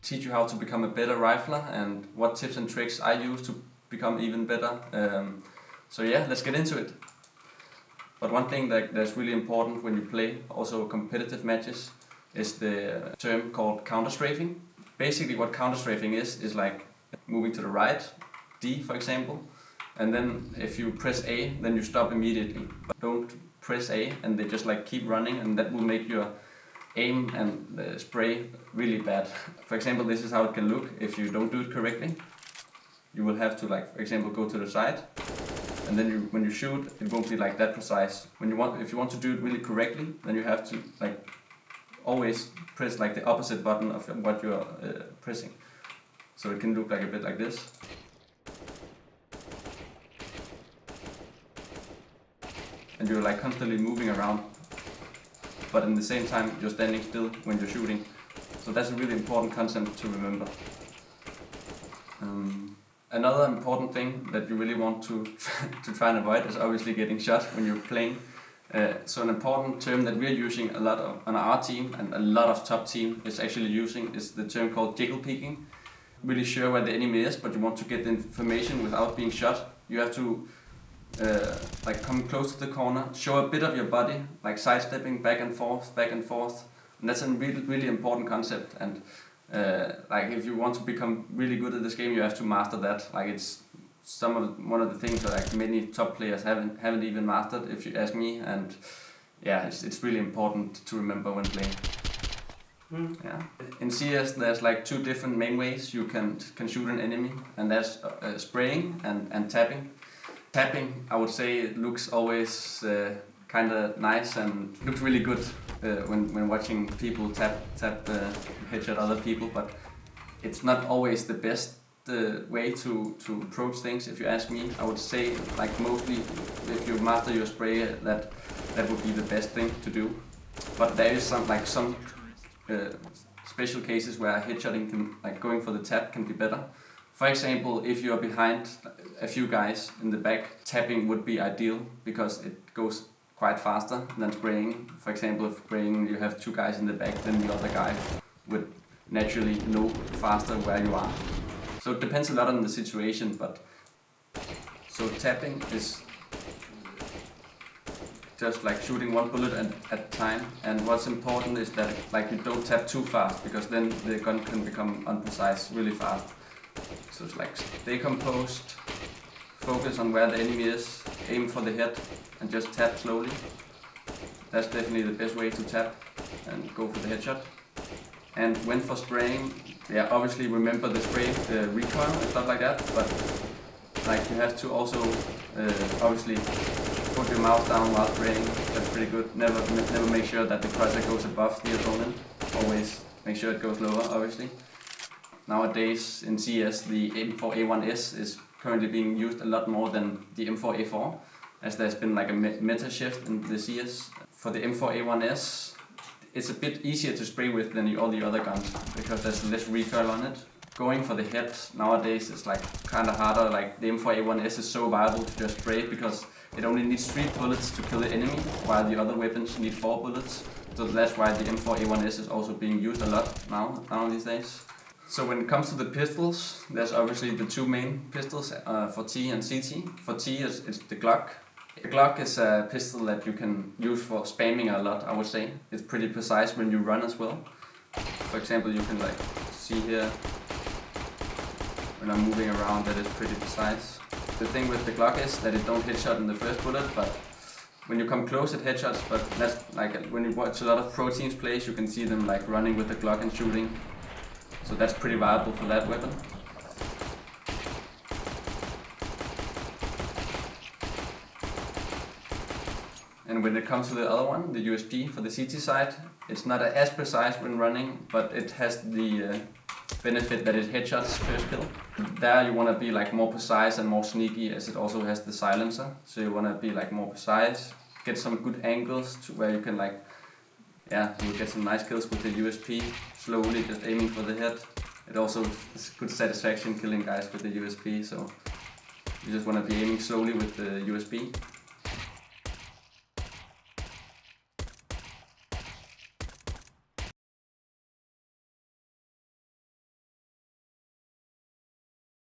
teach you how to become a better rifler and what tips and tricks I use to become even better. So yeah, let's get into it. But one thing that's really important when you play also competitive matches is the term called counter-strafing. Basically what counter-strafing is like moving to the right, D for example, and then if you press A, then you stop immediately. But don't press A and they just like keep running, and that will make your aim and spray really bad. For example, this is how it can look if you don't do it correctly. You will have to, like, for example, go to the side, and then when you shoot, it won't be like that precise. If you want to do it really correctly, then you have to like always press like the opposite button of what you're pressing. So it can look like a bit like this. And you're like constantly moving around, but in the same time you're standing still when you're shooting. So that's a really important concept to remember. Another important thing that you really want to try and avoid is obviously getting shot when you're playing. So an important term that we're using a lot on our team, and a lot of top team is actually using, is the term called Jiggle peeking. Really sure where the enemy is, but you want to get the information without being shot. You have to like come close to the corner, show a bit of your body, like sidestepping back and forth, and that's a really important concept. And like if you want to become really good at this game, you have to master that. Like it's one of the things that like many top players haven't even mastered, if you ask me. And yeah, it's really important to remember when playing. Yeah. In CS there's like two different main ways you can shoot an enemy, and that's spraying and tapping. Tapping, I would say, it looks always kind of nice and looks really good when watching people tap headshot other people, but it's not always the best way to approach things, if you ask me. I would say, like, mostly if you master your spray, that would be the best thing to do. But there is some special cases where headshotting can, like going for the tap, can be better. For example, if you are behind a few guys in the back, tapping would be ideal because it goes quite faster than spraying. For example, if spraying you have two guys in the back, then the other guy would naturally know faster where you are. So it depends a lot on the situation, but so tapping is just like shooting one bullet at a time, and what's important is that like you don't tap too fast, because then the gun can become unprecise really fast. So it's like stay composed, focus on where the enemy is, aim for the head and just tap slowly. That's definitely the best way to tap and go for the headshot. And when for spraying, yeah, obviously remember the spray, the recoil and stuff like that, but like you have to also obviously put your mouse down while spraying. That's pretty good. Never make sure that the cursor goes above the opponent. Always make sure it goes lower, obviously. Nowadays in CS, the M4A1S is currently being used a lot more than the M4A4, as there's been like a meta shift in the CS. For the M4A1S, it's a bit easier to spray with than all the other guns, because there's less recoil on it. Going for the head nowadays is like kind of harder. Like the M4A1S is so viable to just spray because it only needs 3 bullets to kill the enemy, while the other weapons need 4 bullets. So that's why the M4A1S is also being used a lot now these days. So when it comes to the pistols, there's obviously the two main pistols for T and CT. For T it's the Glock. The Glock is a pistol that you can use for spamming a lot, I would say. It's pretty precise when you run as well. For example, you can like see here when I'm moving around that it's pretty precise. The thing with the Glock is that it don't headshot in the first bullet, but when you come close it headshots. But that's like when you watch a lot of pro teams plays, you can see them like running with the Glock and shooting. So that's pretty viable for that weapon. And when it comes to the other one, the USP for the CT side, it's not as precise when running, but it has the benefit that it headshots first kill. There you want to be like more precise and more sneaky, as it also has the silencer. So you want to be like more precise, get some good angles to where you can like, yeah, you get some nice kills with the USP, slowly just aiming for the head. It also is good satisfaction killing guys with the USP, so you just want to be aiming slowly with the USP.